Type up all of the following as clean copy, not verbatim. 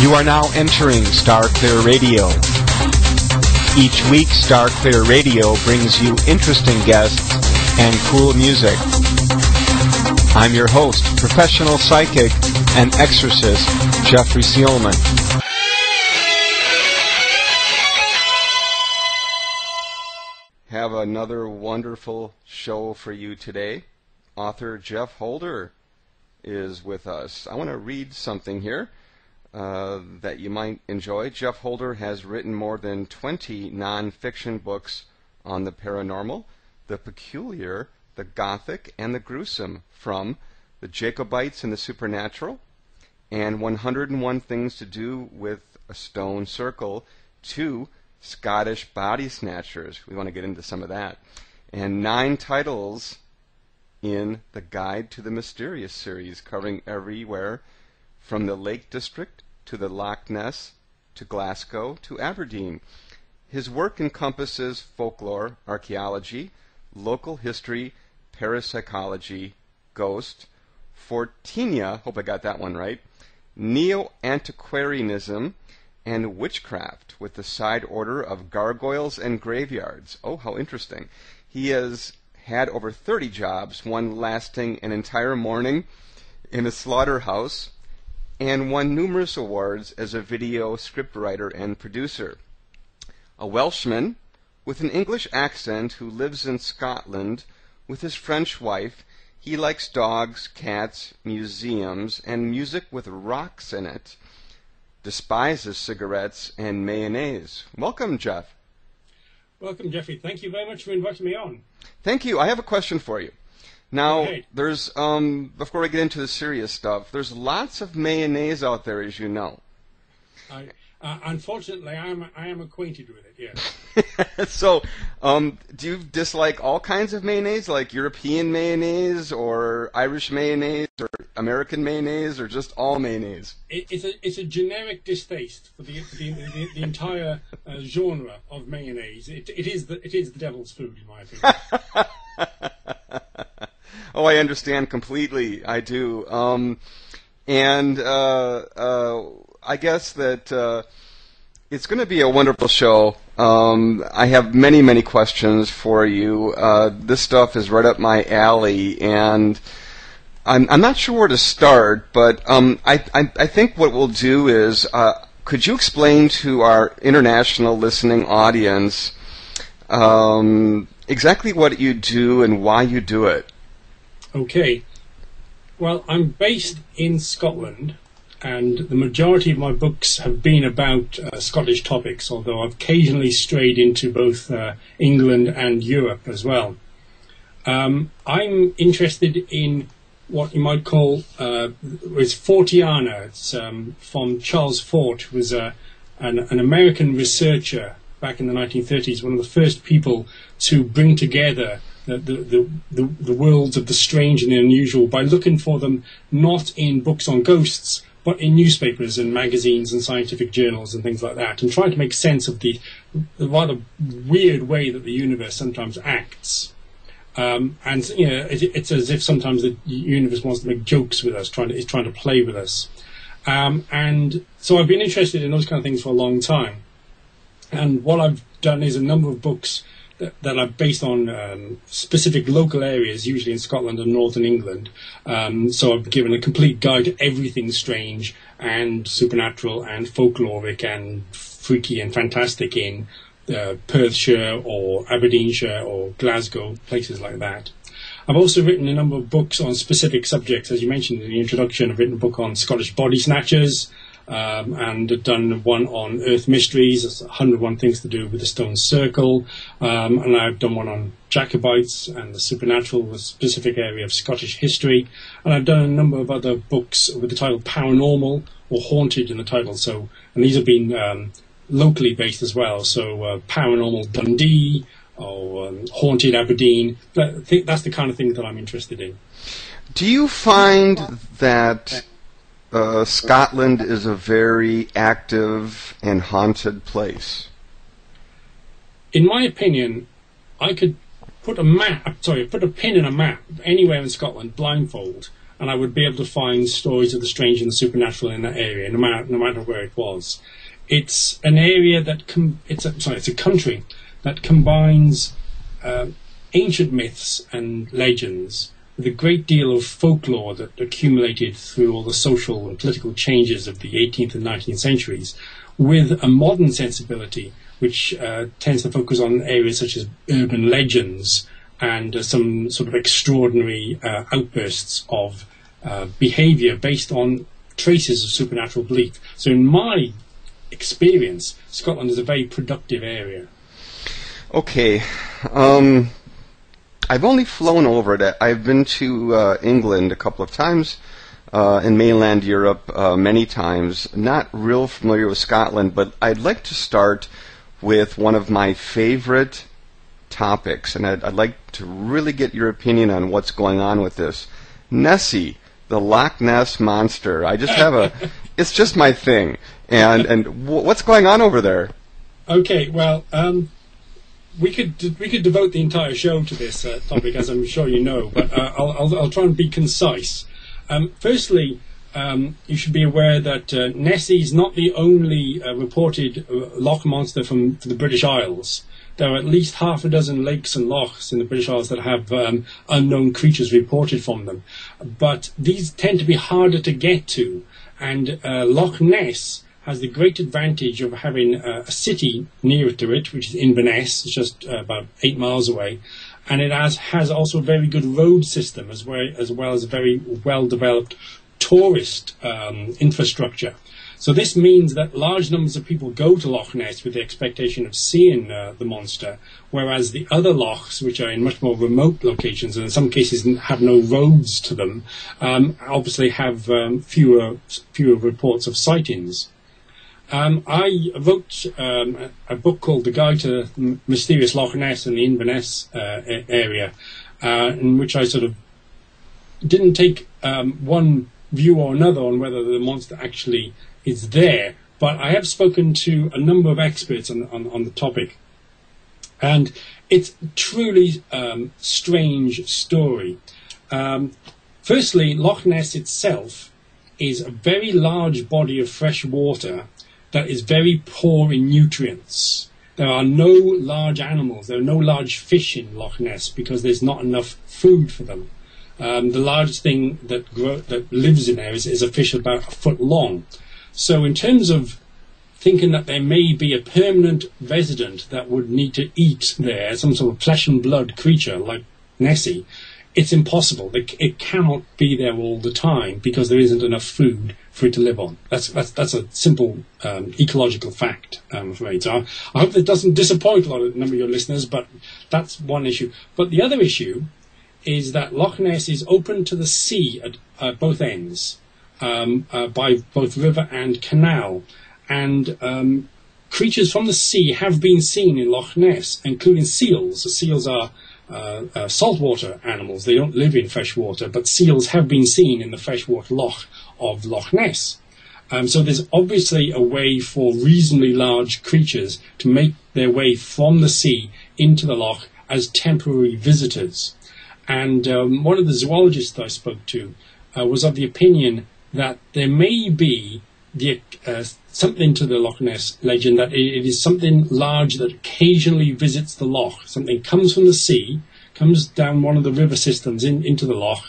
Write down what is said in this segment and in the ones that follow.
You are now entering Starclear Radio. Each week, Starclear Radio brings you interesting guests and cool music. I'm your host, professional psychic and exorcist, Jeffrey Seelman. Have another wonderful show for you today. Author Geoff Holder is with us. I want to read something here that you might enjoy. Geoff Holder has written more than 20 non-fiction books on the paranormal, the peculiar, the gothic, and the gruesome, from The Jacobites and the Supernatural and 101 Things to Do with a Stone Circle to Scottish Body Snatchers. We want to get into some of that. And 9 titles in the Guide to the Mysterious series, covering everywhere from the Lake District to the Loch Ness to Glasgow to Aberdeen. His work encompasses folklore, archaeology, local history, parapsychology, ghost, Forteania, hope I got that one right, neo-antiquarianism, and witchcraft, with the side order of gargoyles and graveyards. Oh, how interesting. He has had over 30 jobs, one lasting an entire morning in a slaughterhouse, and won numerous awards as a video scriptwriter and producer. A Welshman with an English accent who lives in Scotland with his French wife, he likes dogs, cats, museums, and music with rocks in it. Despises cigarettes and mayonnaise. Welcome, Geoff. Welcome, Jeffrey. Thank you very much for inviting me on. Thank you. I have a question for you. Now, there's, before we get into the serious stuff, there's lots of mayonnaise out there, as you know. Unfortunately, I am acquainted with it, yes. So, do you dislike all kinds of mayonnaise, like European mayonnaise, or Irish mayonnaise, or American mayonnaise, or just all mayonnaise? It's a generic distaste for the entire genre of mayonnaise. It is the devil's food, in my opinion. Oh, I understand completely. I do. I guess that it's going to be a wonderful show. I have many, many questions for you. This stuff is right up my alley, and I'm not sure where to start, but I think what we'll do is, could you explain to our international listening audience exactly what you do and why you do it? Okay. Well, I'm based in Scotland, and the majority of my books have been about Scottish topics, although I've occasionally strayed into both England and Europe as well. I'm interested in what you might call is Forteana. It's from Charles Fort, who was an American researcher back in the 1930s, one of the first people to bring together the worlds of the strange and the unusual by looking for them not in books on ghosts, but in newspapers and magazines and scientific journals and things like that, and trying to make sense of the rather weird way that the universe sometimes acts. And you know, it's as if sometimes the universe wants to make jokes with us, trying to play with us. And so I've been interested in those kind of things for a long time. And what I've done is a number of books that are based on specific local areas, usually in Scotland and northern England. So I've given a complete guide to everything strange and supernatural and folkloric and freaky and fantastic in Perthshire or Aberdeenshire or Glasgow, places like that. I've also written a number of books on specific subjects. As you mentioned in the introduction, I've written a book on Scottish body snatchers, and done one on Earth Mysteries, 101 Things to Do with the Stone Circle, and I've done one on Jacobites and the Supernatural, a specific area of Scottish history, and I've done a number of other books with the title Paranormal or Haunted in the title. So, and these have been locally based as well. So Paranormal Dundee or Haunted Aberdeen. I think that's the kind of thing that I'm interested in. Do you find that Scotland is a very active and haunted place? In my opinion, I could put a pin in a map anywhere in Scotland, blindfold, and I would be able to find stories of the strange and the supernatural in that area, no matter where it was. It's an area that it's a country that combines ancient myths and legends with a great deal of folklore that accumulated through all the social and political changes of the 18th and 19th centuries, with a modern sensibility which tends to focus on areas such as urban legends and some sort of extraordinary outbursts of behaviour based on traces of supernatural belief. So in my experience, Scotland is a very productive area. Okay. I've only flown over it. I've been to England a couple of times, in mainland Europe many times. Not real familiar with Scotland, but I'd like to start with one of my favorite topics, and I'd like to really get your opinion on what's going on with this. Nessie, the Loch Ness Monster. I just have it's just my thing. And what's going on over there? Okay, well, we could devote the entire show to this topic, as I'm sure you know, but I'll try and be concise. Firstly, you should be aware that Nessie is not the only reported loch monster from the British Isles. There are at least half a dozen lakes and lochs in the British Isles that have unknown creatures reported from them. But these tend to be harder to get to, and Loch Ness has the great advantage of having a city near to it, which is Inverness, it's just about 8 miles away, and it has also a very good road system as well as a very well-developed tourist infrastructure. So this means that large numbers of people go to Loch Ness with the expectation of seeing the monster, whereas the other lochs, which are in much more remote locations and in some cases have no roads to them, obviously have fewer reports of sightings. I wrote a book called The Guide to Mysterious Loch Ness in the Inverness area, in which I sort of didn't take one view or another on whether the monster actually is there, but I have spoken to a number of experts on the topic, and it's a truly strange story. Firstly, Loch Ness itself is a very large body of fresh water that is very poor in nutrients. There are no large animals, there are no large fish in Loch Ness because there's not enough food for them. The largest thing that lives in there is a fish about a foot long. So in terms of thinking that there may be a permanent resident that would need to eat there, some sort of flesh and blood creature like Nessie, it's impossible. It cannot be there all the time because there isn't enough food for it to live on. That's a simple ecological fact, I'm afraid. So I hope that doesn't disappoint a number of your listeners, but that's one issue. But the other issue is that Loch Ness is open to the sea at both ends, by both river and canal. And creatures from the sea have been seen in Loch Ness, including seals. The seals are saltwater animals. They don't live in fresh water, but seals have been seen in the freshwater loch of Loch Ness. So there's obviously a way for reasonably large creatures to make their way from the sea into the loch as temporary visitors. And one of the zoologists I spoke to was of the opinion that there may be something to the Loch Ness legend, that it is something large that occasionally visits the loch. Something comes from the sea, comes down one of the river systems into the loch,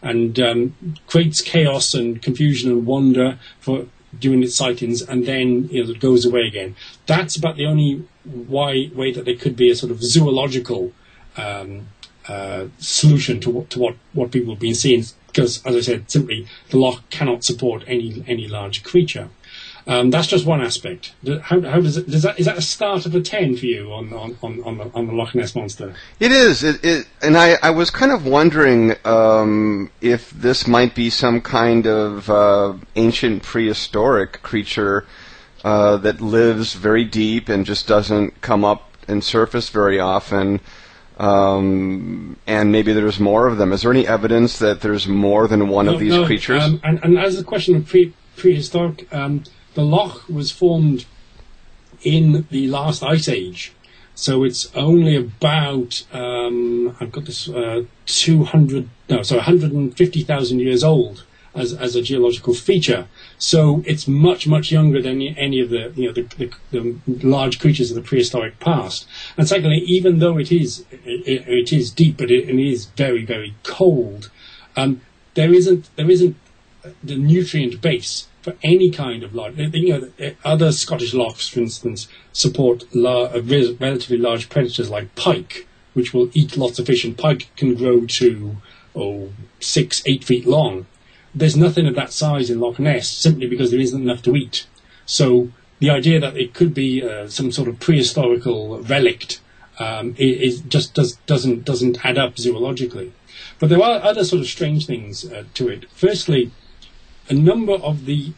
and creates chaos and confusion and wonder for doing its sightings, and then it goes away again. That's about the only way that there could be a sort of zoological solution to what people have been seeing, because, as I said, simply the loch cannot support any large creature. That's just one aspect. How is that a start of a 10 for you on the Loch Ness monster? It is. And I was kind of wondering if this might be some kind of ancient prehistoric creature that lives very deep and just doesn't come up and surface very often. And maybe there's more of them. Is there any evidence that there's more than one of these creatures? And as a question of prehistoric, the loch was formed in the last ice age. So it's only about, I've got this 150,000 years old as a geological feature. So it's much, much younger than any of the the large creatures of the prehistoric past. And secondly, even though it is deep, but it is very, very cold, there isn't the nutrient base for any kind of life. Other Scottish lochs, for instance, support relatively large predators like pike, which will eat lots of fish, and pike can grow to 6-8 feet long. There's nothing of that size in Loch Ness, simply because there isn't enough to eat. So the idea that it could be some sort of prehistorical relict doesn't add up zoologically. But there are other sort of strange things to it. Firstly, a number of the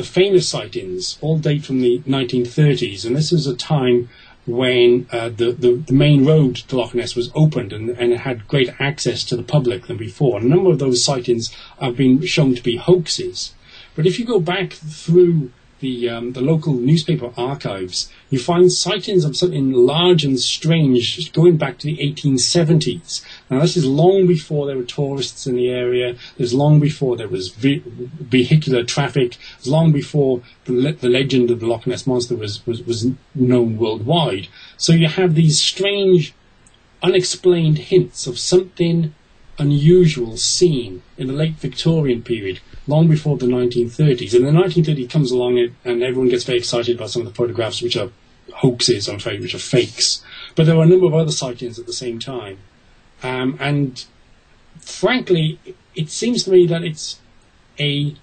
famous sightings all date from the 1930s, and this is a time when the main road to Loch Ness was opened and it had greater access to the public than before. A number of those sightings have been shown to be hoaxes. But if you go back through the local newspaper archives, you find sightings of something large and strange going back to the 1870s. Now, this is long before there were tourists in the area. There's long before there was vehicular traffic. It's long before the legend of the Loch Ness Monster was known worldwide. So you have these strange, unexplained hints of something unusual seen in the late Victorian period, long before the 1930s. And the 1930s comes along and everyone gets very excited about some of the photographs, which are hoaxes, I'm afraid, which are fakes. But there are a number of other sightings at the same time. And frankly, it seems to me that it's an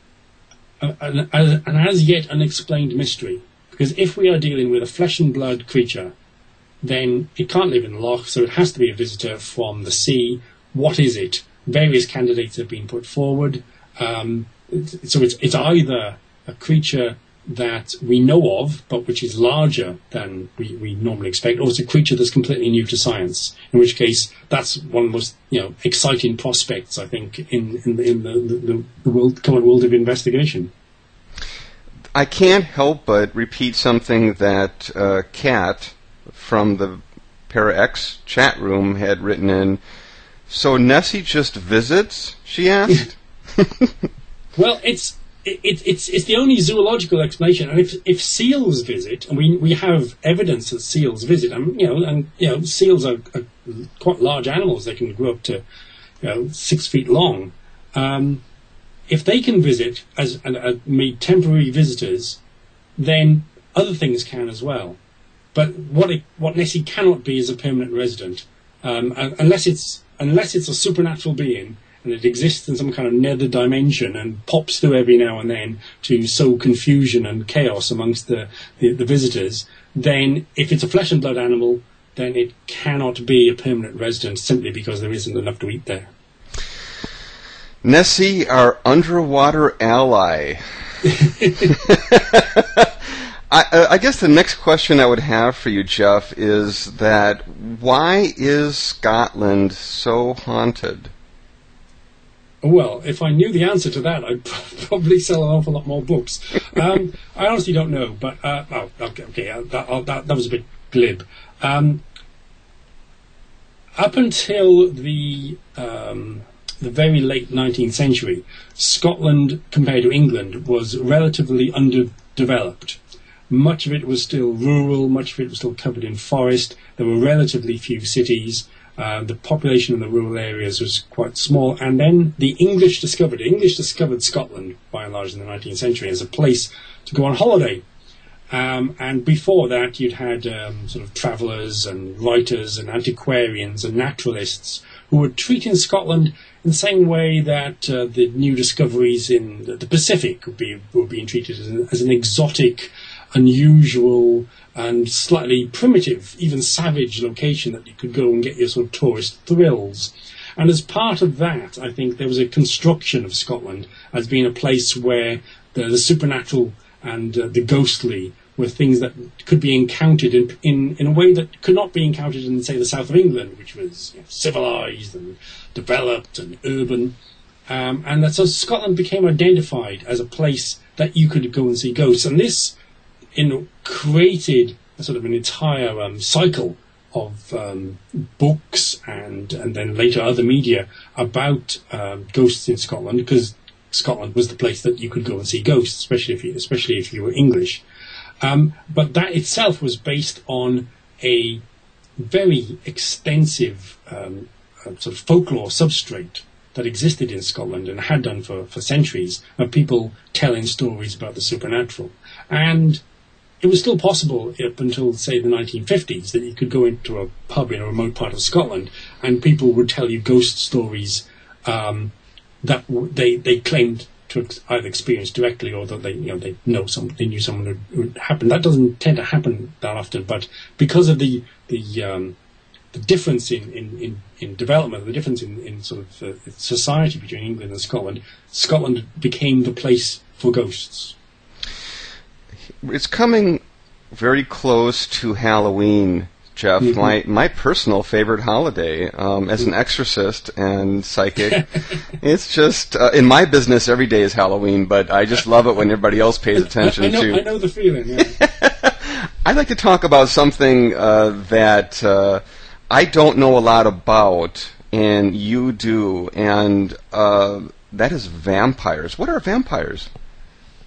as yet unexplained mystery. Because if we are dealing with a flesh and blood creature, then it can't live in the loch, so it has to be a visitor from the sea. What is it? Various candidates have been put forward. So it's either a creature that we know of, but which is larger than we normally expect, or it's a creature that's completely new to science. In which case, that's one of the most exciting prospects, I think, in the current world of investigation. I can't help but repeat something that Kat from the Para-X chat room had written in. So Nessie just visits? She asked. Well, it's the only zoological explanation. And if seals visit, and we have evidence that seals visit, and seals are quite large animals. They can grow up to 6 feet long. If they can visit as made temporary visitors, then other things can as well. But what Nessie cannot be is a permanent resident, unless it's a supernatural being and it exists in some kind of nether dimension and pops through every now and then to sow confusion and chaos amongst the visitors. Then, if it's a flesh and blood animal, then it cannot be a permanent resident simply because there isn't enough to eat there. Nessie, our underwater ally. I guess the next question I would have for you, Jeff, is that why is Scotland so haunted? Well, if I knew the answer to that, I'd probably sell an awful lot more books. I honestly don't know, but that was a bit glib. Up until the very late 19th century, Scotland, compared to England, was relatively underdeveloped. Much of it was still rural, much of it was still covered in forest. There were relatively few cities. The population in the rural areas was quite small. And then the English discovered Scotland, by and large, in the 19th century as a place to go on holiday. And before that, you'd had sort of travellers and writers and antiquarians and naturalists who were treating Scotland in the same way that the new discoveries in the Pacific were being treated as an exotic, unusual and slightly primitive, even savage location that you could go and get your sort of tourist thrills. And as part of that, I think there was a construction of Scotland as being a place where the supernatural and the ghostly were things that could be encountered in a way that could not be encountered in, say, the south of England, which was civilised and developed and urban. And that so Scotland became identified as a place that you could go and see ghosts. And this created sort of an entire cycle of books and then later other media about ghosts in Scotland, because Scotland was the place that you could go and see ghosts, especially if you were English. But that itself was based on a very extensive sort of folklore substrate that existed in Scotland and had done for centuries, of people telling stories about the supernatural. And it was still possible up until, say, the 1950s that you could go into a pub in a remote part of Scotland and people would tell you ghost stories that they claimed to either experience directly, or that they knew someone who happened. That doesn't tend to happen that often, but because of the difference in development, the difference in sort of society between England and Scotland, Scotland became the place for ghosts. It's coming very close to Halloween, Jeff. Mm-hmm. My personal favorite holiday. As an exorcist and psychic, it's just in my business every day is Halloween, but I just love it when everybody else pays attention to. I know the feeling. Yeah. I'd like to talk about something that I don't know a lot about, and you do, and that is vampires. What are vampires?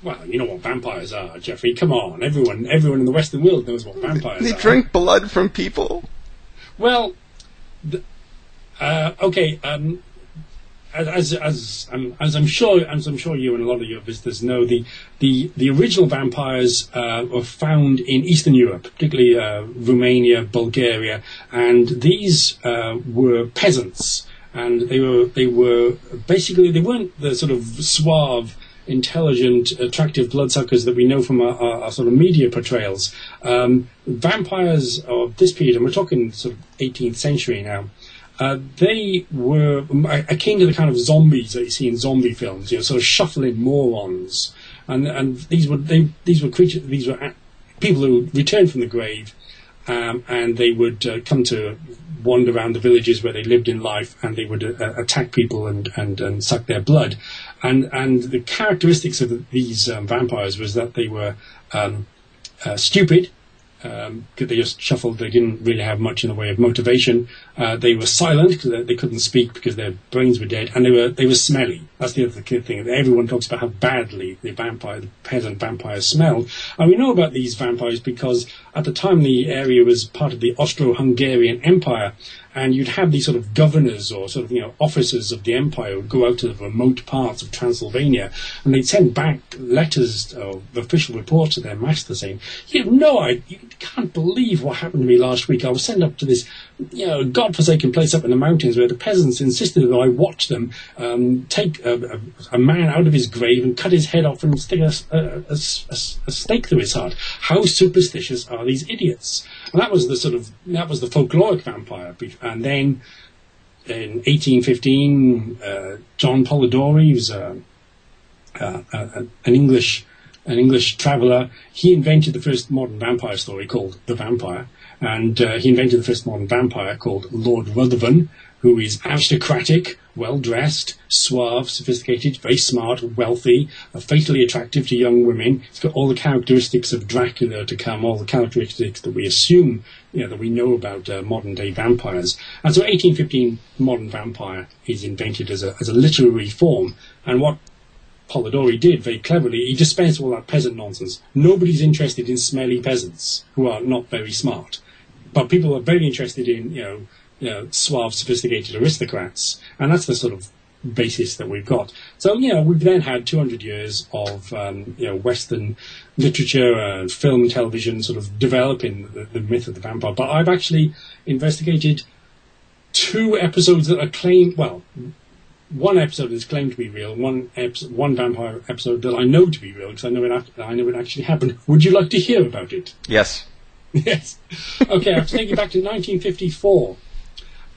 Well, you know what vampires are, Jeffrey. Come on, everyone in the Western world knows what vampires are. They drink blood from people. Well, okay. As I'm sure you and a lot of your visitors know, the original vampires were found in Eastern Europe, particularly Romania, Bulgaria, and these were peasants, and they were basically, they weren't the sort of suave, intelligent, attractive bloodsuckers that we know from our sort of media portrayals. Vampires of this period, and we're talking sort of 18th century now, they were akin to the kind of zombies that you see in zombie films, sort of shuffling morons, and these were people who returned from the grave, and they would come to wander around the villages where they lived in life, and they would attack people and suck their blood. And the characteristics of these vampires was that they were stupid, because they just shuffled. They didn't really have much in the way of motivation. They were silent because they couldn't speak because their brains were dead, and they were smelly. That's the other thing. Everyone talks about how badly the peasant vampires smelled. And we know about these vampires because at the time the area was part of the Austro-Hungarian Empire, and you'd have these sort of governors or sort of officers of the empire who would go out to the remote parts of Transylvania, and they'd send back letters of official reports to their master saying, you can't believe what happened to me last week. I was sent up to this godforsaken place up in the mountains where the peasants insisted that I watch them take a man out of his grave and cut his head off and stick a stake through his heart. How superstitious are these idiots? And that was the folkloric vampire. And then in 1815, John Polidori, who's an English traveller, he invented the first modern vampire story called The Vampire, and he invented the first modern vampire called Lord Ruthven, who is aristocratic, well-dressed, suave, sophisticated, very smart, wealthy, fatally attractive to young women. He's got all the characteristics of Dracula to come, all the characteristics that we assume, that we know about modern-day vampires. And so 1815 modern vampire is invented as a literary form, and what Polidori did very cleverly, he dispensed all that peasant nonsense. Nobody's interested in smelly peasants who are not very smart, but people are very interested in suave, sophisticated aristocrats, and that's the sort of basis that we've got. So we've then had 200 years of Western literature and film and television sort of developing the myth of the vampire. But I've actually investigated 2 episodes that are claimed. Well, one episode is claimed to be real. One vampire episode that I know to be real because I know it actually happened. Would you like to hear about it? Yes. Yes. Okay, I have to take you back to 1954.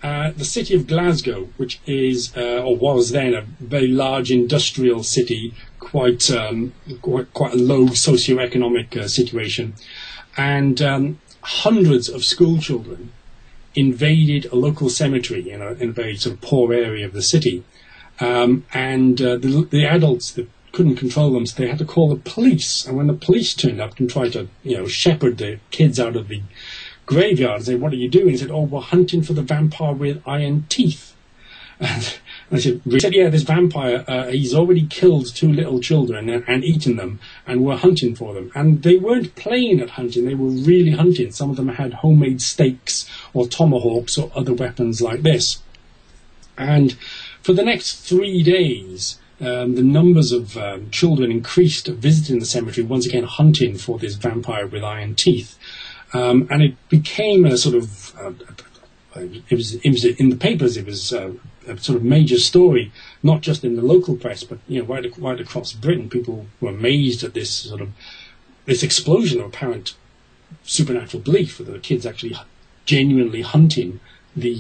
The city of Glasgow, which is or was then a very large industrial city, quite a low socioeconomic situation, and hundreds of school children invaded a local cemetery in a very sort of poor area of the city, and the adults, the couldn't control them, so they had to call the police. And when the police turned up and tried to, shepherd the kids out of the graveyard, say, "What are you doing?" He said, "Oh, we're hunting for the vampire with iron teeth." And I said, "Yeah, this vampire, he's already killed 2 little children and eaten them, and we're hunting for them." And they weren't playing at hunting, they were really hunting. Some of them had homemade stakes or tomahawks or other weapons like this. And for the next 3 days, the numbers of children increased visiting the cemetery, once again hunting for this vampire with iron teeth. And it became a sort of, it was in the papers, it was a sort of major story, not just in the local press, but right across Britain. People were amazed at this explosion of apparent supernatural belief that the kids actually genuinely hunting the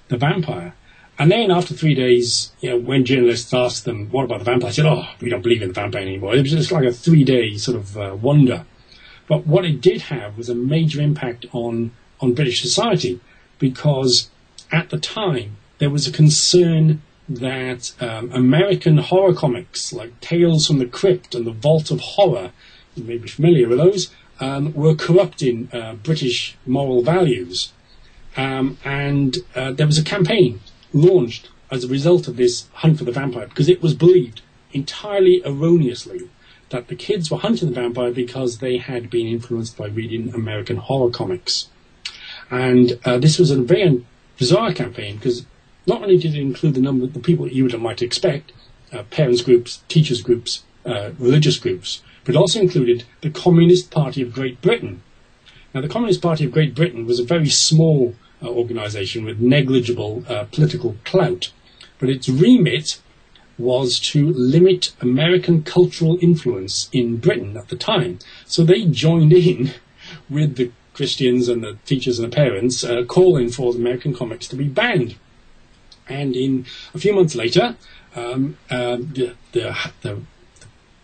vampire. And then after 3 days, when journalists asked them, "What about the vampire?" they said, "Oh, we don't believe in the vampire anymore." It was just like a 3-day sort of wonder. But what it did have was a major impact on British society, because at the time there was a concern that American horror comics like Tales from the Crypt and the Vault of Horror, you may be familiar with those, were corrupting British moral values. And there was a campaign launched as a result of this hunt for the vampire, because it was believed entirely erroneously that the kids were hunting the vampire because they had been influenced by reading American horror comics. And this was a very bizarre campaign, because not only did it include the people that you might expect, parents groups, teachers groups, religious groups, but it also included the Communist Party of Great Britain. Now, the Communist Party of Great Britain was a very small organisation with negligible political clout, but its remit was to limit American cultural influence in Britain at the time. So they joined in with the Christians and the teachers and the parents, calling for the American comics to be banned. And in a few months later, the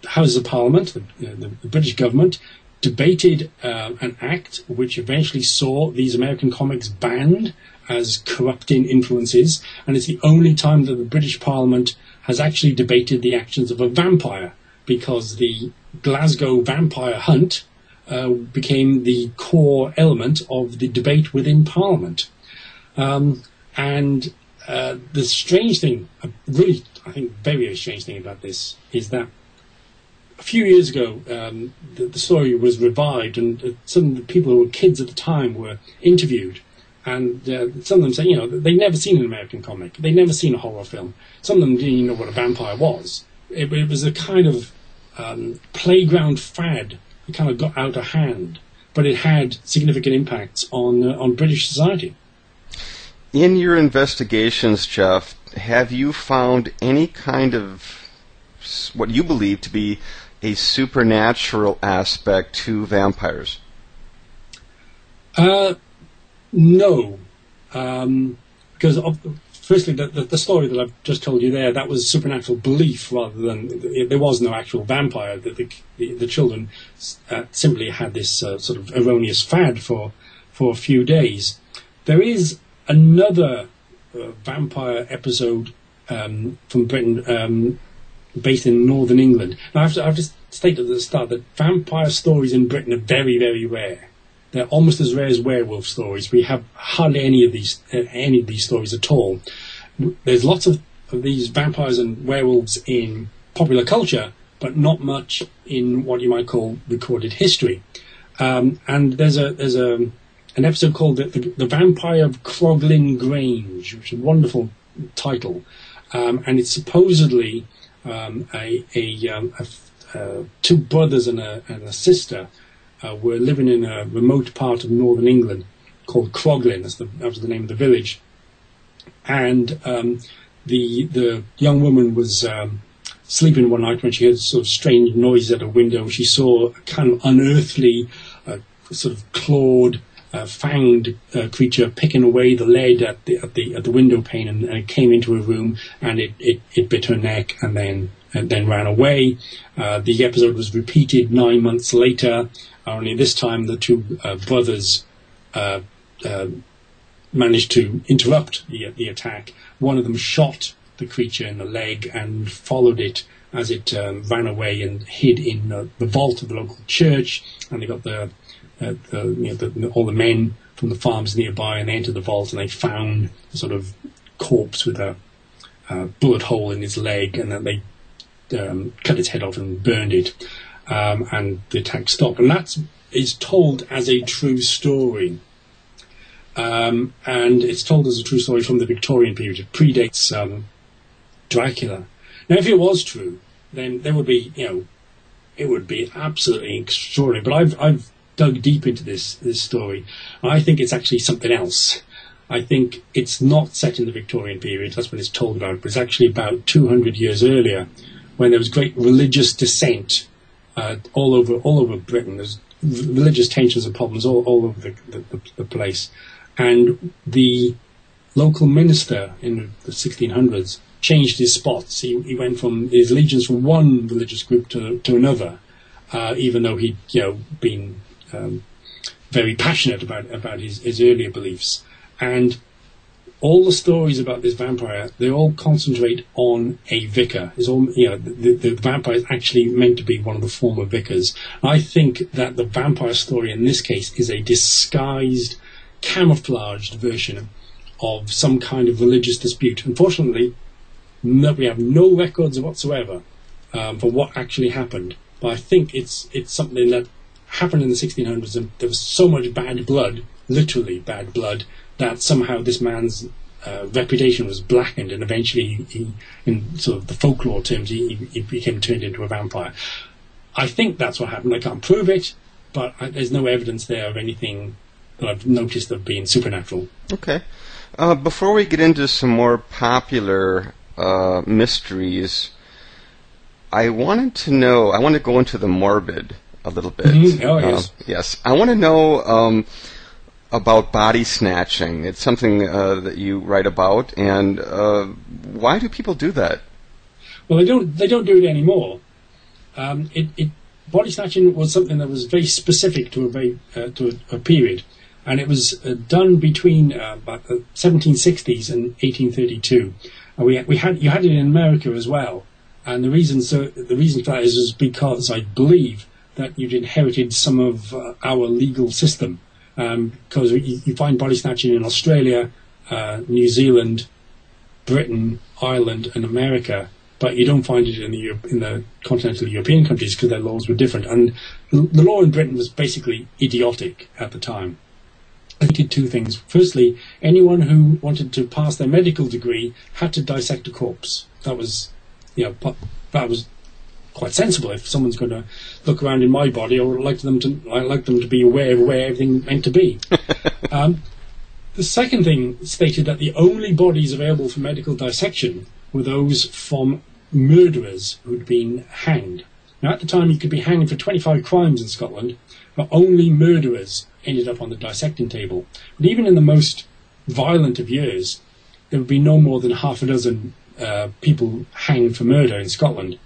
Houses of Parliament, the British government, debated an act which eventually saw these American comics banned as corrupting influences, and it's the only time that the British Parliament has actually debated the actions of a vampire, because the Glasgow vampire hunt became the core element of the debate within Parliament. And the strange thing, really, I think very strange thing about this, is that a few years ago, the story was revived, and some of the people who were kids at the time were interviewed. And some of them say, they'd never seen an American comic. They'd never seen a horror film. Some of them didn't even know what a vampire was. It was a kind of playground fad that kind of got out of hand. But it had significant impacts on British society. In your investigations, Jeff, have you found any kind of what you believe to be a supernatural aspect to vampires? No, because firstly, the story that I've just told you there, that was supernatural belief rather than there was no actual vampire. The children simply had this sort of erroneous fad for a few days. There is another vampire episode from Britain, based in northern England. Now, I've just stated at the start that vampire stories in Britain are very, very rare. They're almost as rare as werewolf stories. We have hardly any of these stories at all. There's lots of these vampires and werewolves in popular culture, but not much in what you might call recorded history. And there's an episode called the Vampire of Croglin Grange, which is a wonderful title, and it's supposedly two brothers and a sister were living in a remote part of northern England called Croglin. That was the name of the village. And the young woman was sleeping one night when she heard sort of strange noises at a window. She saw a kind of unearthly, sort of clawed, fanged creature picking away the lead at the window pane, and it came into her room, and it bit her neck and then ran away. The episode was repeated 9 months later. Only this time the two brothers managed to interrupt the attack. One of them shot the creature in the leg and followed it as it ran away and hid in the vault of the local church. And they got all the men from the farms nearby, and they entered the vault and they found a sort of corpse with a bullet hole in his leg, and then they cut its head off and burned it, and the attack stopped. And that is told as a true story. And it's told as a true story from the Victorian period. It predates Dracula. Now, if it was true, then there would be, it would be absolutely extraordinary. But I've dug deep into this story, and I think it's actually something else. I think it's not set in the Victorian period. That's what it's told about. But it's actually about 200 years earlier, when there was great religious dissent all over Britain. There's religious tensions and problems all over the place. And the local minister in the 1600s changed his spots. He went from his allegiance from one religious group to another, even though he'd been very passionate about his earlier beliefs. And all the stories about this vampire, they all concentrate on a vicar. It's all, the vampire is actually meant to be one of the former vicars. I think that the vampire story in this case is a disguised, camouflaged version of some kind of religious dispute. Unfortunately, we have no records whatsoever for what actually happened. But I think it's something that happened in the 1600s, and there was so much bad blood, literally bad blood, that somehow this man's reputation was blackened, and eventually he, in sort of the folklore terms, he became turned into a vampire. I think that's what happened. I can't prove it, but there's no evidence there of anything that I've noticed of being supernatural. Okay. Before we get into some more popular mysteries, I want to go into the morbid a little bit. Mm-hmm. Oh, yes. Yes. I want to know about body snatching. It's something that you write about, and why do people do that? Well, they don't do it anymore. Body snatching was something that was very specific to a period, and it was done between about the 1760s and 1832. And you had it in America as well, and the reason for that is because I believe that you'd inherited some of our legal system. Because you find body snatching in Australia, New Zealand, Britain, Ireland, and America, but you don't find it in the continental European countries because their laws were different. And the law in Britain was basically idiotic at the time. It did two things. Firstly, anyone who wanted to pass their medical degree had to dissect a corpse. That was quite sensible. If someone's going to look around in my body, I like them to be aware of where everything meant to be. The second thing stated that the only bodies available for medical dissection were those from murderers who'd been hanged. Now, at the time, you could be hanged for 25 crimes in Scotland, but only murderers ended up on the dissecting table. But even in the most violent of years, there would be no more than half a dozen people hanged for murder in Scotland,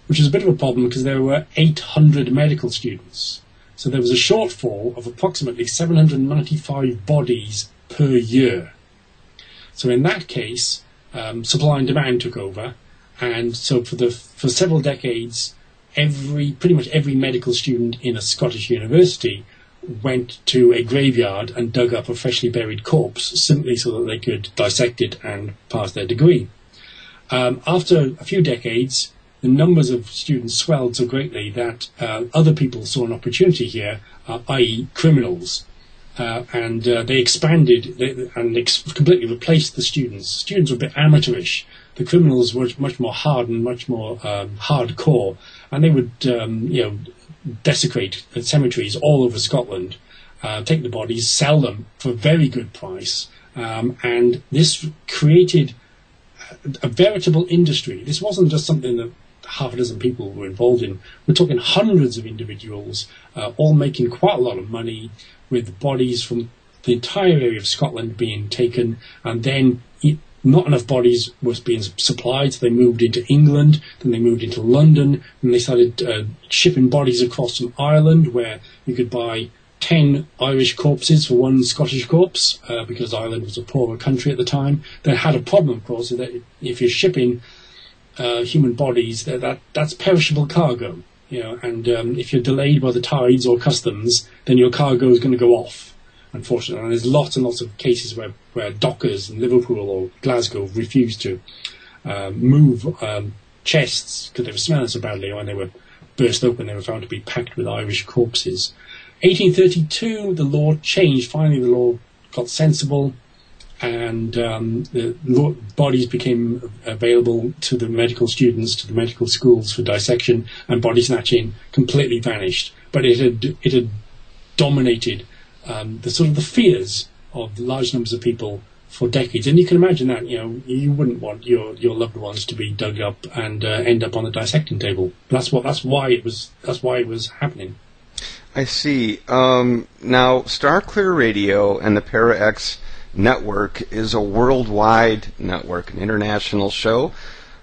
which is a bit of a problem because there were 800 medical students. So there was a shortfall of approximately 795 bodies per year. So in that case, supply and demand took over, and so for several decades, pretty much every medical student in a Scottish university went to a graveyard and dug up a freshly buried corpse simply so that they could dissect it and pass their degree. After a few decades, the numbers of students swelled so greatly that other people saw an opportunity here, i.e. criminals, and they expanded and completely replaced the students. Students were a bit amateurish. The criminals were much more hardened, much more hardcore, and they would desecrate the cemeteries all over Scotland, take the bodies, sell them for a very good price, and this created a veritable industry. This wasn't just something that half a dozen people were involved in. We're talking hundreds of individuals, all making quite a lot of money, with bodies from the entire area of Scotland being taken, and then not enough bodies was being supplied, so they moved into England, then they moved into London, and they started shipping bodies across from Ireland, where you could buy 10 Irish corpses for one Scottish corpse, because Ireland was a poorer country at the time. They had a problem, of course, that if you're shipping human bodies, that's perishable cargo. And if you're delayed by the tides or customs, then your cargo is going to go off, unfortunately. And there's lots and lots of cases where dockers in Liverpool or Glasgow refused to move chests because they were smelling so badly. When they were burst open, they were found to be packed with Irish corpses. 1832, the law changed. Finally, the law got sensible, and the bodies became available to the medical students, to the medical schools for dissection, and body snatching completely vanished. But it had dominated the fears of large numbers of people for decades. And you can imagine that you wouldn't want your loved ones to be dug up and end up on the dissecting table. That's why it was happening. I see. Now, Star Clear Radio and the Para X network is a worldwide network, an international show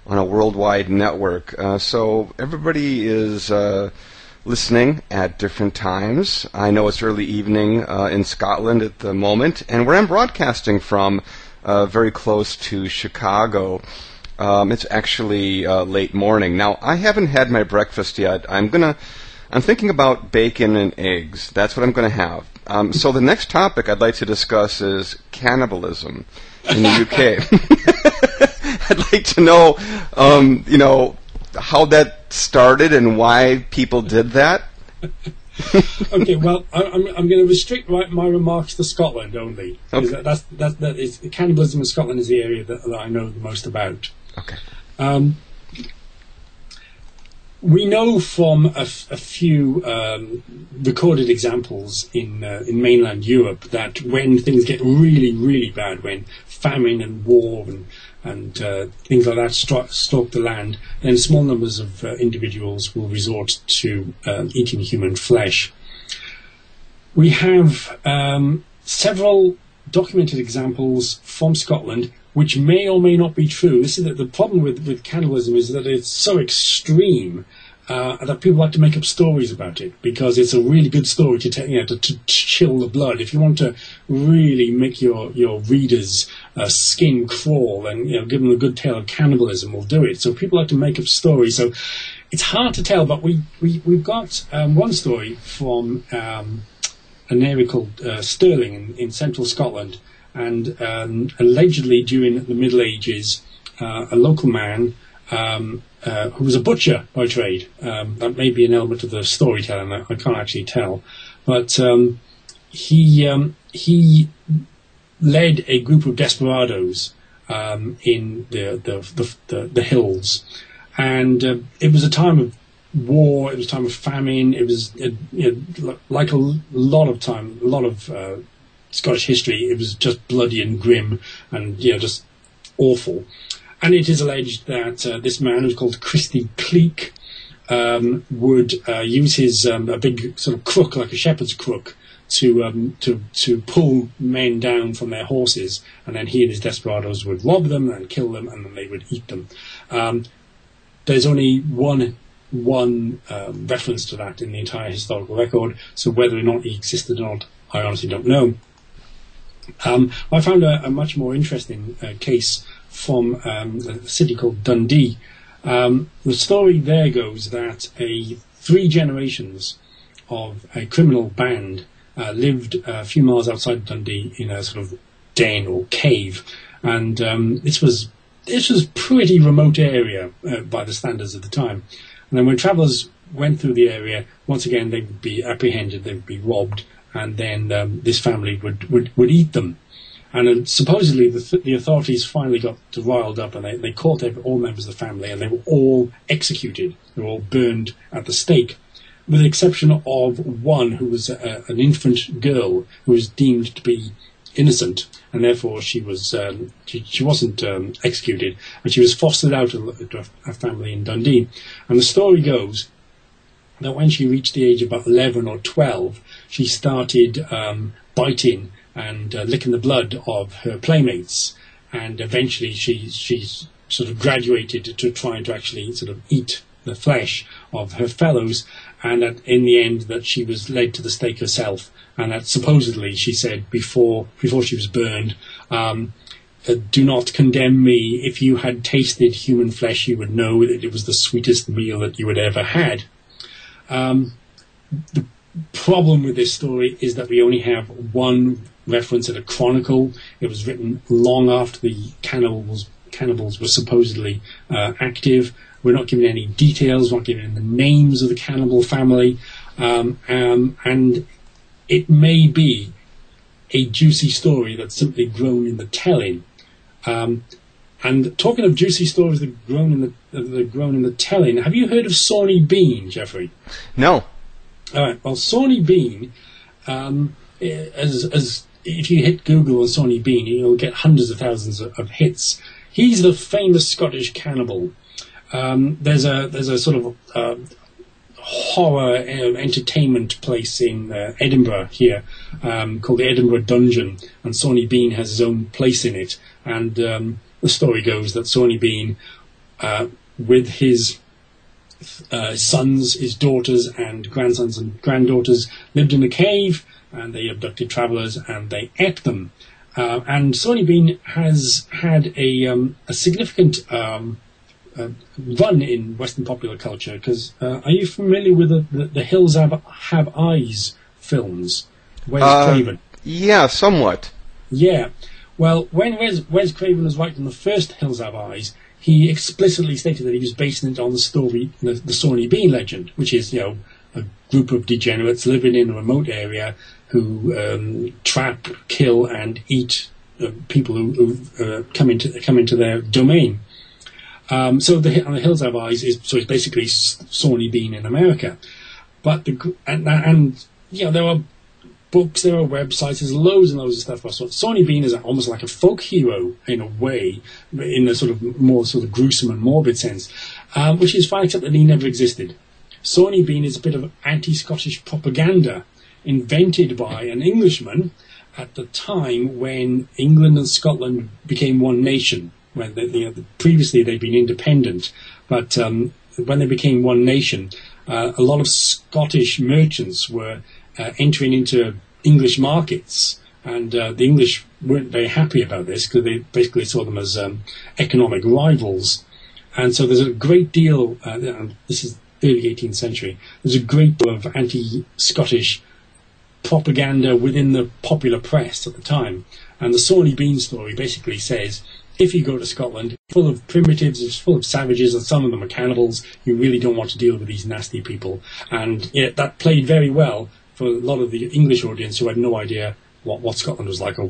on a worldwide network. So everybody is listening at different times. I know it's early evening in Scotland at the moment, and where I'm broadcasting from, very close to Chicago, it's actually late morning. Now, I haven't had my breakfast yet. I'm thinking about bacon and eggs. That's what I'm going to have. So the next topic I'd like to discuss is cannibalism in the UK. I'd like to know, how that started and why people did that. Okay, well, I'm going to restrict my remarks to Scotland only. Okay. Cannibalism in Scotland is the area that I know the most about. Okay. We know from a few recorded examples in mainland Europe that when things get really, really bad, when famine and war and things like that stalk the land, then small numbers of individuals will resort to eating human flesh. We have several documented examples from Scotland which may or may not be true. This is the problem with cannibalism, is that it's so extreme that people like to make up stories about it, because it's a really good story to tell, to chill the blood. If you want to really make your readers' skin crawl and give them a good tale of cannibalism, we'll do it. So people like to make up stories. So it's hard to tell, but we've got one story from an area called Stirling in central Scotland. And allegedly during the Middle Ages, a local man who was a butcher by trade, that may be an element of the storytelling, I can't actually tell, but he led a group of desperados in the hills, and it was a time of war, it was a time of famine, it was like a lot of Scottish history, it was just bloody and grim and just awful. And it is alleged that this man, who's called Christy Cleek, would use his a big sort of crook, like a shepherd's crook, to pull men down from their horses, and then he and his desperados would rob them and kill them, and then they would eat them. There's only one reference to that in the entire historical record, so whether or not he existed or not, I honestly don't know. I found a much more interesting case from a city called Dundee. The story there goes that 3 generations of a criminal band lived a few miles outside Dundee in a sort of den or cave, and this was pretty remote area by the standards of the time. And then when travellers went through the area, once again they would be apprehended, they would be robbed, and then this family would eat them. And supposedly the authorities finally got riled up, and they caught all members of the family, and they were all executed. They were all burned at the stake, with the exception of one who was an infant girl who was deemed to be innocent, and therefore she wasn't executed, and she was fostered out to a family in Dundee. And the story goes that when she reached the age of about 11 or 12, she started biting and licking the blood of her playmates, and eventually she's sort of graduated to trying to actually sort of eat the flesh of her fellows, and that in the end that she was led to the stake herself, and that supposedly, she said, before she was burned, do not condemn me. If you had tasted human flesh, you would know that it was the sweetest meal that you had ever had. The problem with this story is that we only have one reference at a chronicle. It was written long after the cannibals were supposedly active. We're not given any details, not given the names of the cannibal family, and it may be a juicy story that's simply grown in the telling. And talking of juicy stories that are grown in the telling, have you heard of Sawney Bean, Jeffrey? No. All right. Well, Sawney Bean, as if you hit Google on Sawney Bean, you'll get hundreds of thousands of hits. He's the famous Scottish cannibal. There's a sort of horror entertainment place in Edinburgh here called the Edinburgh Dungeon, and Sawney Bean has his own place in it. And the story goes that Sawney Bean, with his sons, his daughters, and grandsons and granddaughters, lived in a cave, and they abducted travellers and they ate them. And Sawney Bean has had a significant run in Western popular culture, because are you familiar with the Hills Have Eyes films? Wes Craven? Yeah, somewhat. Yeah. Well, when Wes Craven was writing the first Hills Have Eyes, he explicitly stated that he was basing it on the story, the Sawney Bean legend, which is, a group of degenerates living in a remote area who trap, kill, and eat people who come into their domain. So the Hills Have Eyes is basically Sawney Bean in America, but there are books, there are websites, there's loads and loads of stuff. So Sawney Bean is almost like a folk hero in a way, in a sort of more sort of gruesome and morbid sense, which is fine, except that he never existed. Sawney Bean is a bit of anti-Scottish propaganda invented by an Englishman at the time when England and Scotland became one nation. When previously they'd been independent, but when they became one nation, a lot of Scottish merchants were entering into English markets, and the English weren't very happy about this because they basically saw them as economic rivals. And so there's a great deal, this is early 18th century, there's a great deal of anti-Scottish propaganda within the popular press at the time. And the Sawney Bean story basically says, if you go to Scotland, it's full of primitives, it's full of savages, and some of them are cannibals. You really don't want to deal with these nasty people. And that played very well for a lot of the English audience who had no idea what Scotland was like, or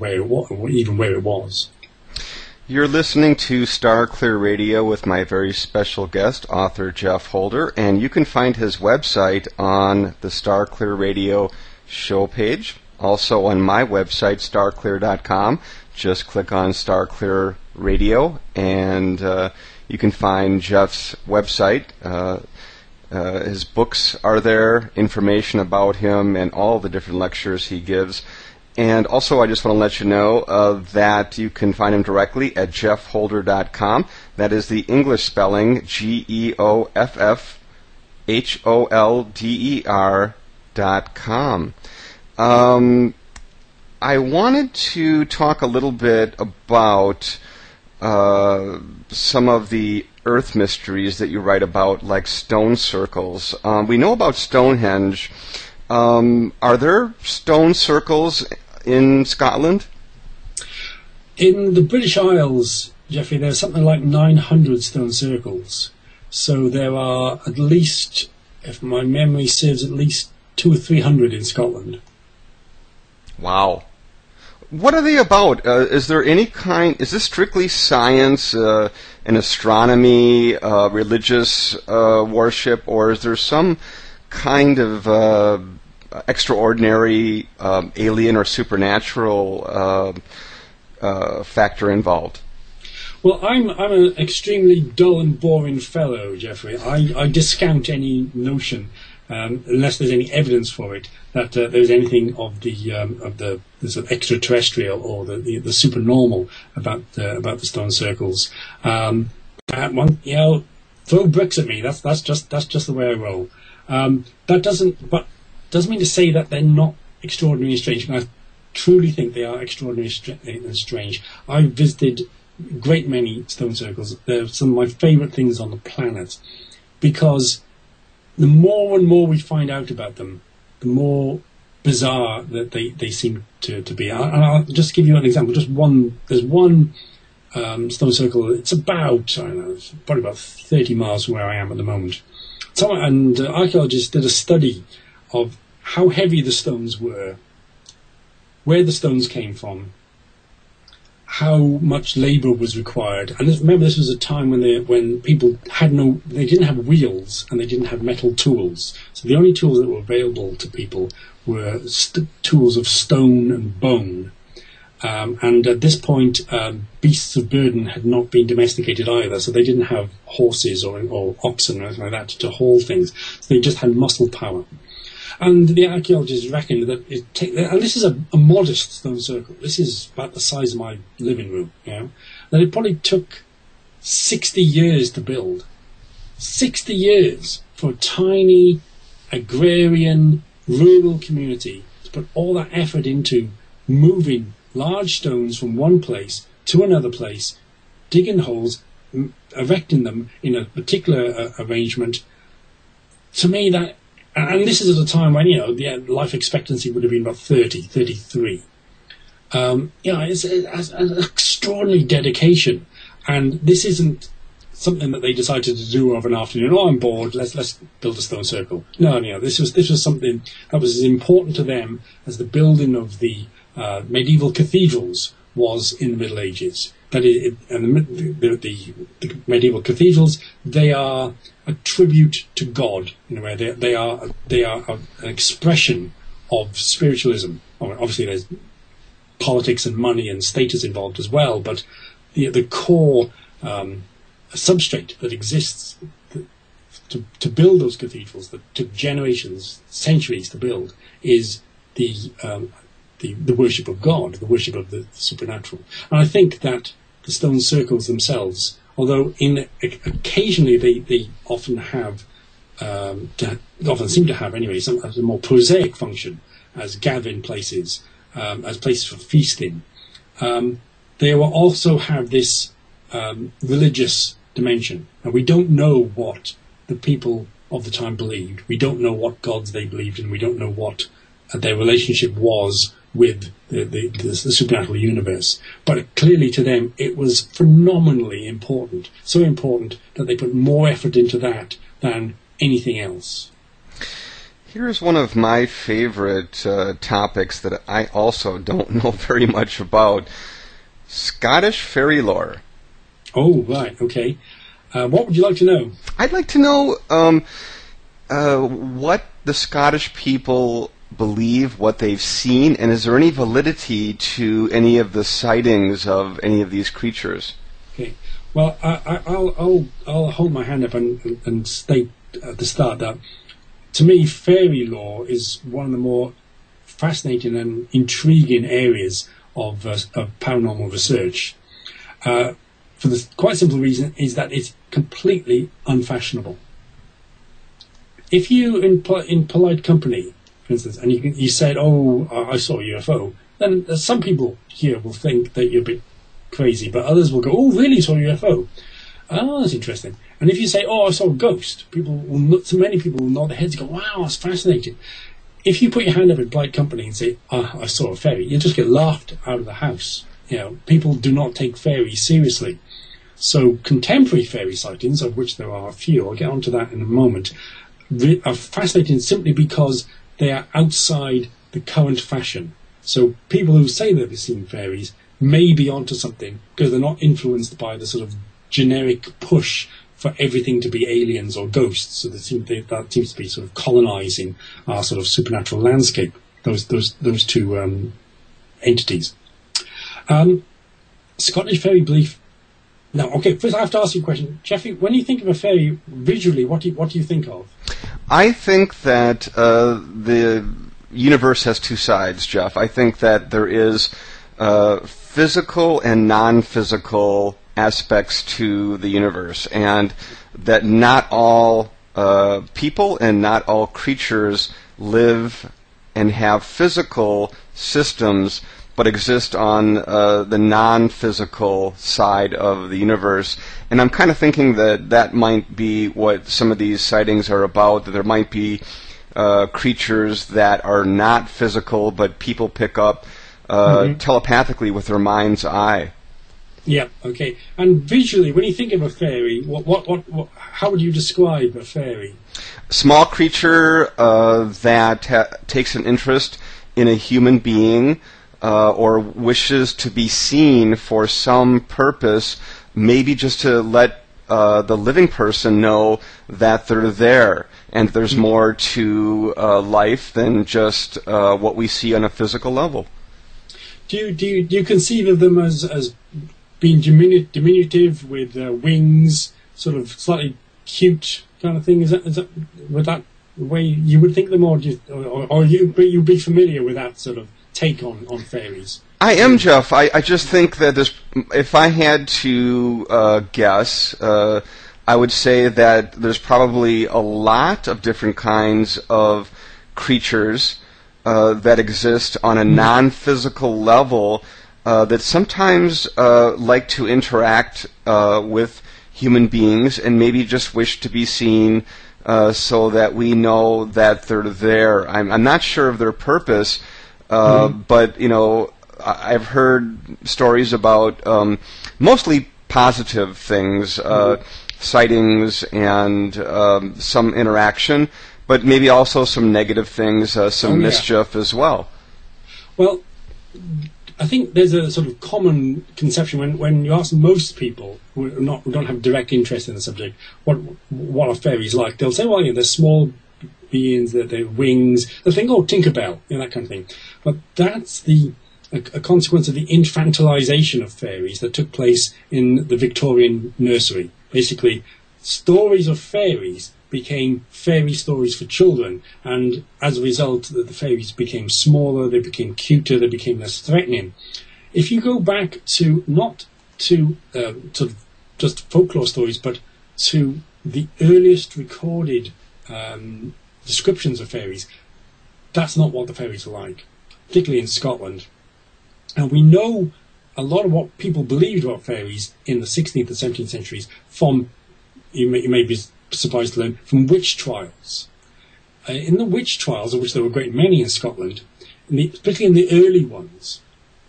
even where it was. You're listening to Star Clear Radio with my very special guest, author Geoff Holder, and you can find his website on the Star Clear Radio show page. Also on my website, starclear.com. Just click on Star Clear Radio, and you can find Geoff's website. His books are there, information about him, and all the different lectures he gives. And also, I just want to let you know that you can find him directly at geoffholder.com. That is the English spelling, GeoffHolder.com. I wanted to talk a little bit about some of the earth mysteries that you write about, like stone circles. We know about Stonehenge. Are there stone circles in Scotland? In the British Isles, Jeffrey, there's something like 900 stone circles. So there are at least, if my memory serves, at least 200 or 300 in Scotland. Wow. What are they about? Is there any kind, is this strictly science and astronomy, religious worship, or is there some kind of extraordinary alien or supernatural factor involved? Well, I'm an extremely dull and boring fellow, Jeffrey. I discount any notion, unless there's any evidence for it, that there's anything of the sort of extraterrestrial or the supernormal about the stone circles. Throw bricks at me. That's just the way I roll. That doesn't mean to say that they're not extraordinary and strange. Now, truly think they are extraordinarily and strange. I've visited a great many stone circles. They're some of my favourite things on the planet, because the more and more we find out about them, the more bizarre that they seem to be. And I'll just give you an example. There's one stone circle. It's about, I don't know, it's probably about 30 miles from where I am at the moment. And archaeologists did a study of how heavy the stones were, where the stones came from, how much labour was required. And remember, this was a time when people they didn't have wheels and they didn't have metal tools. So the only tools that were available to people were tools of stone and bone. And at this point, beasts of burden had not been domesticated either, so they didn't have horses or oxen or anything like that to haul things. So they just had muscle power. And the archaeologists reckon that and this is a modest stone circle. This is about the size of my living room, that it probably took 60 years to build. 60 years for a tiny, agrarian, rural community to put all that effort into moving large stones from one place to another place, digging holes, erecting them in a particular arrangement. To me, and this is at a time when, the life expectancy would have been about 30, 33. It's an extraordinary dedication. And this isn't something that they decided to do of an afternoon. Oh, I'm bored, let's build a stone circle. No, this was something that was as important to them as the building of the medieval cathedrals was in the Middle Ages. The medieval cathedrals, they are a tribute to God in a way. They are an expression of spiritualism. Obviously, there's politics and money and status involved as well, but the core substrate that exists to build those cathedrals that took generations, centuries to build, is the worship of God, the worship of the supernatural. And I think that the stone circles themselves, although occasionally they often have, often seem to have anyway, some a more prosaic function as gathering places, as places for feasting. They will also have this religious dimension, and we don't know what the people of the time believed. We don't know what gods they believed in. We don't know what their relationship was with the supernatural universe. But clearly to them it was phenomenally important, so important that they put more effort into that than anything else. Here's one of my favorite topics that I also don't know very much about. Scottish fairy lore. Oh, right, okay. What would you like to know? I'd like to know what the Scottish people believe, what they've seen, and is there any validity to any of the sightings of any of these creatures? Okay. Well, I'll hold my hand up and state at the start that, to me, fairy lore is one of the more fascinating and intriguing areas of paranormal research. For the quite simple reason is that it's completely unfashionable. If you, in polite company, for instance, and you said, "Oh, I saw a UFO," then some people here will think that you're a bit crazy, but others will go, "Oh, really? You saw a UFO? Oh, that's interesting." And if you say, "Oh, I saw a ghost," so many people will nod their heads and go, "Wow, that's fascinating." If you put your hand up in polite company and say, "Oh, I saw a fairy," you just get laughed out of the house. People do not take fairies seriously. So contemporary fairy sightings, of which there are a few, I'll get onto that in a moment, are fascinating simply because they are outside the current fashion. So people who say they've seen fairies may be onto something because they're not influenced by the sort of generic push for everything to be aliens or ghosts. So that seems to be sort of colonising our sort of supernatural landscape, those two entities. Scottish fairy belief. Now, okay, first I have to ask you a question. Jeffrey, when you think of a fairy, visually, what do you think of? I think that the universe has two sides, Jeff. I think that there is physical and non-physical aspects to the universe, and that not all people and not all creatures live and have physical systems but exist on the non-physical side of the universe. And I'm kind of thinking that that might be what some of these sightings are about, that there might be creatures that are not physical, but people pick up telepathically with their mind's eye. Yeah, okay. And visually, when you think of a fairy, how would you describe a fairy? Small creature that takes an interest in a human being, or wishes to be seen for some purpose, maybe just to let the living person know that they're there, and there's more to life than just what we see on a physical level. Do you conceive of them as being diminutive with wings, sort of slightly cute kind of thing? Is that would that the way you would think of them, or you'd be familiar with that sort of take on fairies? I am, Jeff. I just think that if I had to guess, I would say that there's probably a lot of different kinds of creatures that exist on a non-physical level that sometimes like to interact with human beings and maybe just wish to be seen so that we know that they're there. I'm not sure of their purpose, but, you know, I've heard stories about mostly positive things, sightings and some interaction, but maybe also some negative things, some mischief as well. Well, I think there's a sort of common conception when you ask most people who don't have direct interest in the subject what are fairies like, they'll say, well, you know, they're small beings, they're wings. They'll think, oh, Tinkerbell, you know, that kind of thing. But that's a consequence of the infantilization of fairies that took place in the Victorian nursery. Basically, stories of fairies became fairy stories for children, and as a result, the fairies became smaller, they became cuter, they became less threatening. If you go back to not to just folklore stories, but to the earliest recorded descriptions of fairies, that's not what the fairies are like, particularly in Scotland. And we know a lot of what people believed about fairies in the 16th and 17th centuries from, you may be surprised to learn, from witch trials. In the witch trials, of which there were a great many in Scotland, particularly in the early ones,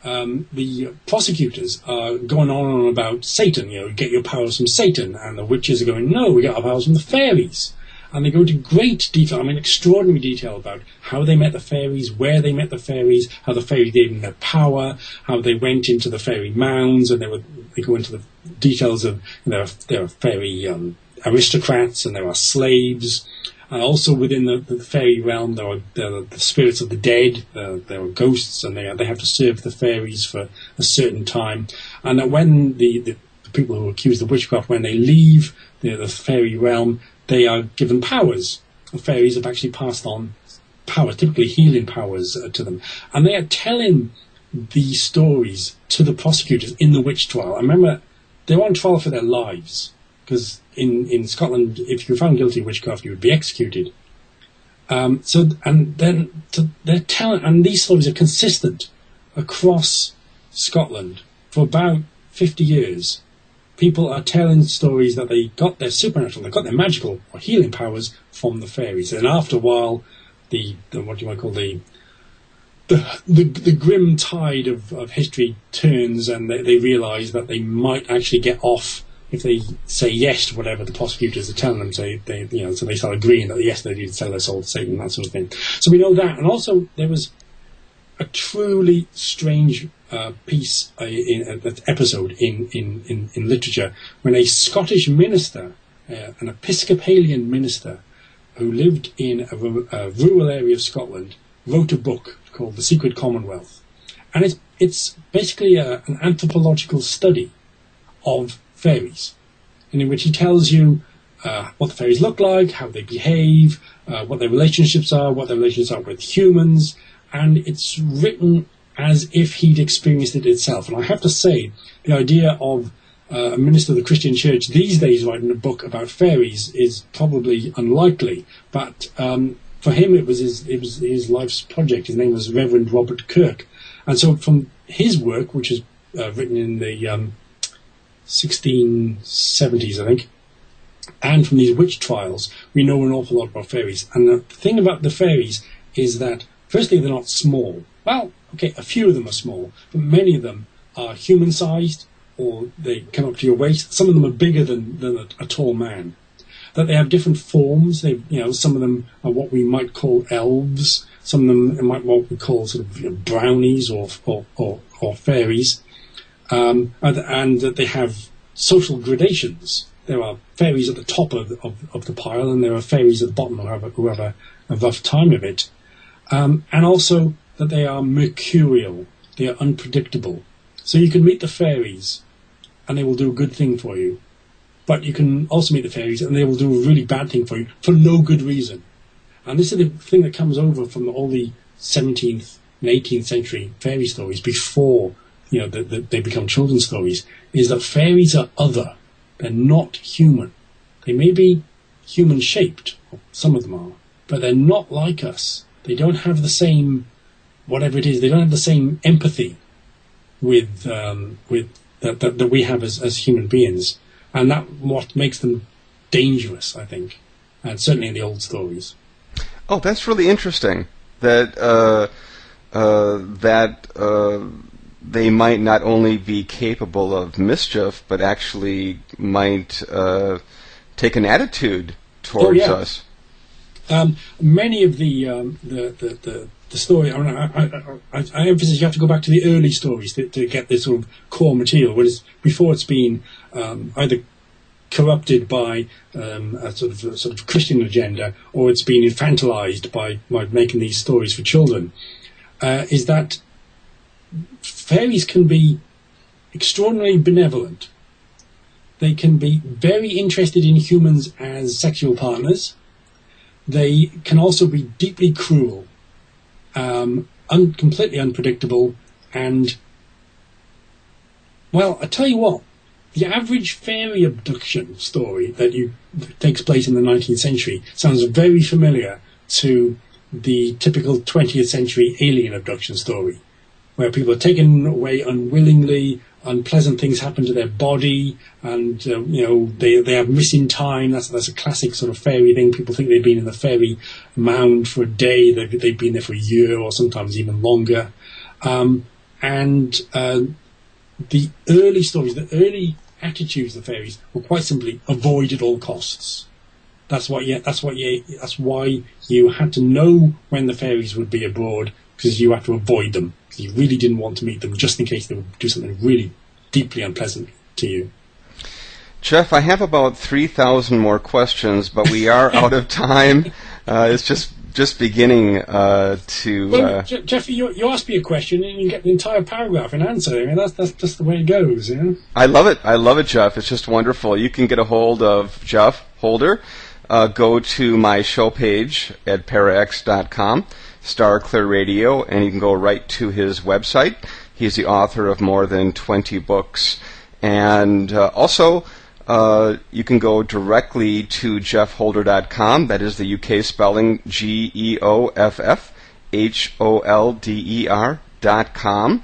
the prosecutors are going on about Satan, you know, get your powers from Satan, and the witches are going, no, we get our powers from the fairies. And they go into great detail, I mean extraordinary detail, about how they met the fairies, where they met the fairies, how the fairies gave them their power, how they went into the fairy mounds, and they go into the details of, you know, there are fairy aristocrats and there are slaves. Also within the fairy realm, there are the spirits of the dead, there are ghosts, and they have to serve the fairies for a certain time. And that when the people who accuse the witchcraft, when they leave the fairy realm, they are given powers. The fairies have actually passed on powers, typically healing powers, to them. And they are telling these stories to the prosecutors in the witch trial. I remember they were on trial for their lives, because in Scotland, if you were found guilty of witchcraft, you would be executed. They're telling, and these stories are consistent across Scotland for about 50 years. People are telling stories that they got their supernatural, they got their magical or healing powers from the fairies. And after a while, the what you might call the grim tide of history turns, and they realise that they might actually get off if they say yes to whatever the prosecutors are telling them. So they start agreeing that yes, they do sell their soul to Satan, that sort of thing. So we know that, and also there was a truly strange piece, episode in literature, when a Scottish minister, an Episcopalian minister, who lived in a rural area of Scotland, wrote a book called The Secret Commonwealth. And it's basically an anthropological study of fairies, and in which he tells you what the fairies look like, how they behave, what their relationships are, what their relationships are with humans, and it's written as if he'd experienced it himself. And I have to say, the idea of a minister of the Christian Church these days writing a book about fairies is probably unlikely, but for him, it was his life's project. His name was Reverend Robert Kirk. And so from his work, which is written in the 1670s, I think, and from these witch trials, we know an awful lot about fairies. And the thing about the fairies is that, firstly, they're not small. Well, okay, a few of them are small, but many of them are human-sized, or they come up to your waist. Some of them are bigger than a tall man. That they have different forms. Some of them are what we might call elves. Some of them are what we call sort of brownies or fairies. And that they have social gradations. There are fairies at the top of the pile, and there are fairies at the bottom who have a rough time of it. And also that they are mercurial. They are unpredictable. So you can meet the fairies, and they will do a good thing for you. But you can also meet the fairies, and they will do a really bad thing for you for no good reason. And this is the thing that comes over from all the 17th and 18th century fairy stories before they become children's stories, is that fairies are other. They're not human. They may be human-shaped, some of them are, but they're not like us. They don't have the same, whatever it is, they don't have the same empathy with that we have as human beings. And that's what makes them dangerous, I think, and certainly in the old stories. Oh, that's really interesting. That they might not only be capable of mischief, but actually might take an attitude towards us. Many of the story, I emphasize you have to go back to the early stories to get this sort of core material, whereas before it's been either corrupted by a sort of Christian agenda, or it's been infantilized by making these stories for children. Is that fairies can be extraordinarily benevolent. They can be very interested in humans as sexual partners. They can also be deeply cruel, completely unpredictable, and, well, I tell you what, the average fairy abduction story that takes place in the 19th century sounds very familiar to the typical 20th century alien abduction story, where people are taken away unwillingly, unpleasant things happen to their body, and they have missing time. That's a classic sort of fairy thing. People think they've been in the fairy mound for a day, they've been there for a year, or sometimes even longer. The early stories, the early attitudes of the fairies were quite simply avoid at all costs. That's why you had to know when the fairies would be abroad, because you had to avoid them. You really didn't want to meet them, just in case they would do something really deeply unpleasant to you. Geoff, I have about 3,000 more questions, but we are out of time. It's just beginning to... Well, Jeffrey, you ask me a question and you get the entire paragraph in answer. I mean, that's just the way it goes, you know? I love it, Geoff. It's just wonderful. You can get a hold of Geoff Holder. Go to my show page at parax.com. Star Clear Radio, and you can go right to his website. He's the author of more than 20 books. And also, you can go directly to geoffholder.com. That is the UK spelling, GeoffHolder.com,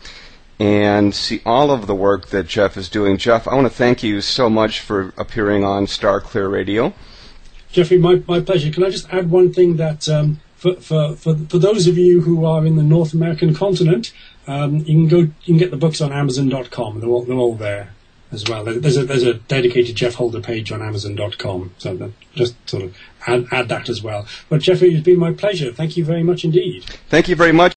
and see all of the work that Geoff is doing. Geoff, I want to thank you so much for appearing on Star Clear Radio. Jeffrey, my pleasure. Can I just add one thing that... For those of you who are in the North American continent, you can get the books on Amazon.com. They're all there as well. There's a dedicated Geoff Holder page on Amazon.com. So just sort of add that as well. But Jeffrey, it's been my pleasure. Thank you very much indeed. Thank you very much.